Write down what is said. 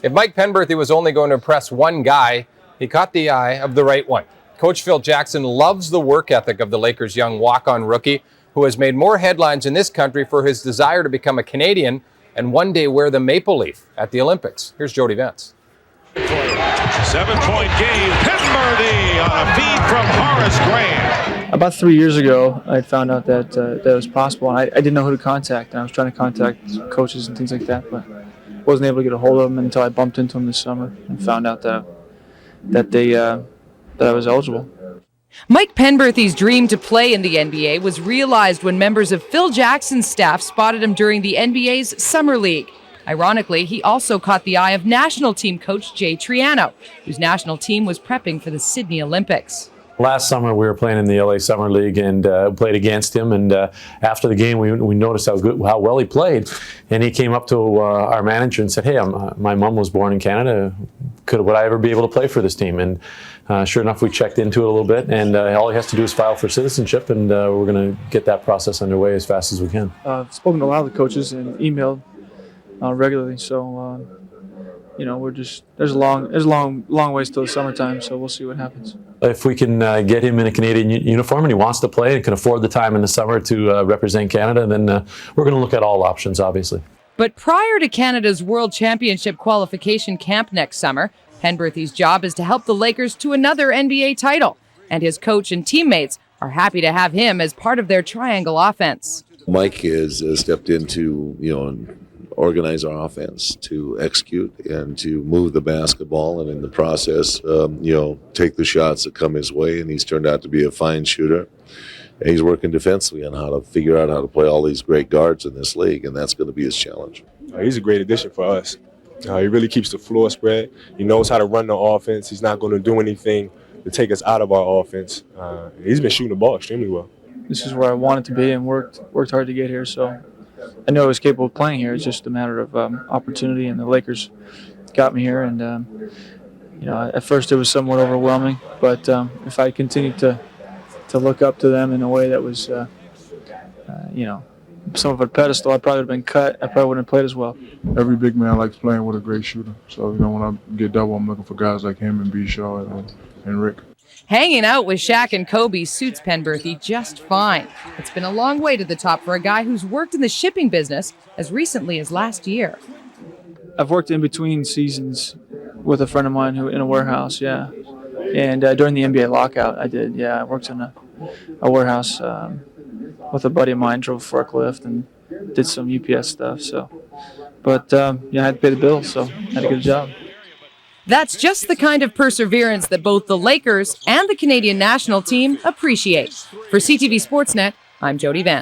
If Mike Penberthy was only going to impress one guy, he caught the eye of the right one. Coach Phil Jackson loves the work ethic of the Lakers' young walk-on rookie, who has made more headlines in this country for his desire to become a Canadian and one day wear the maple leaf at the Olympics. Here's Jody Vance. 7-point game. Penberthy on a feed from Horace Grant. About 3 years ago, I found out that that was possible, and I didn't know who to contact. And I was trying to contact coaches and things like that, but wasn't able to get a hold of them until I bumped into them this summer and found out that I was eligible. Mike Penberthy's dream to play in the NBA was realized when members of Phil Jackson's staff spotted him during the NBA's Summer League. Ironically, he also caught the eye of national team coach Jay Triano, whose national team was prepping for the Sydney Olympics. Last summer, we were playing in the LA Summer League and played against him. And after the game, we noticed how well he played. And he came up to our manager and said, "Hey, my mom was born in Canada. Would I ever be able to play for this team?" And sure enough, we checked into it a little bit. And all he has to do is file for citizenship, and we're going to get that process underway as fast as we can. I've spoken to a lot of the coaches and emailed regularly. So, there's a long ways till the summertime. So we'll see what happens. If we can get him in a Canadian uniform and he wants to play and can afford the time in the summer to represent Canada, then we're going to look at all options, obviously. But prior to Canada's World Championship qualification camp next summer, Penberthy's job is to help the Lakers to another NBA title, and his coach and teammates are happy to have him as part of their triangle offense. Mike has stepped into, organize our offense, to execute and to move the basketball, and in the process, take the shots that come his way. And he's turned out to be a fine shooter. And he's working defensively on how to figure out how to play all these great guards in this league, and that's going to be his challenge. He's a great addition for us. He really keeps the floor spread. He knows how to run the offense. He's not going to do anything to take us out of our offense. He's been shooting the ball extremely well. This is where I wanted to be and worked hard to get here. So I know I was capable of playing here. It's just a matter of opportunity, and the Lakers got me here. And at first it was somewhat overwhelming, but if I continued to look up to them in a way that was, some of a pedestal, I probably would have been cut. I probably wouldn't have played as well. Every big man likes playing with a great shooter. So, when I get double, I'm looking for guys like him and B. Shaw and Rick. Hanging out with Shaq and Kobe suits Penberthy just fine. It's been a long way to the top for a guy who's worked in the shipping business as recently as last year. I've worked in between seasons with a friend of mine who in a warehouse, yeah. And during the NBA lockout, I did, yeah. I worked in a warehouse with a buddy of mine, drove a forklift and did some UPS stuff. So, but I had to pay the bills, so I had to get a job. That's just the kind of perseverance that both the Lakers and the Canadian national team appreciate. For CTV Sportsnet, I'm Jody Vance.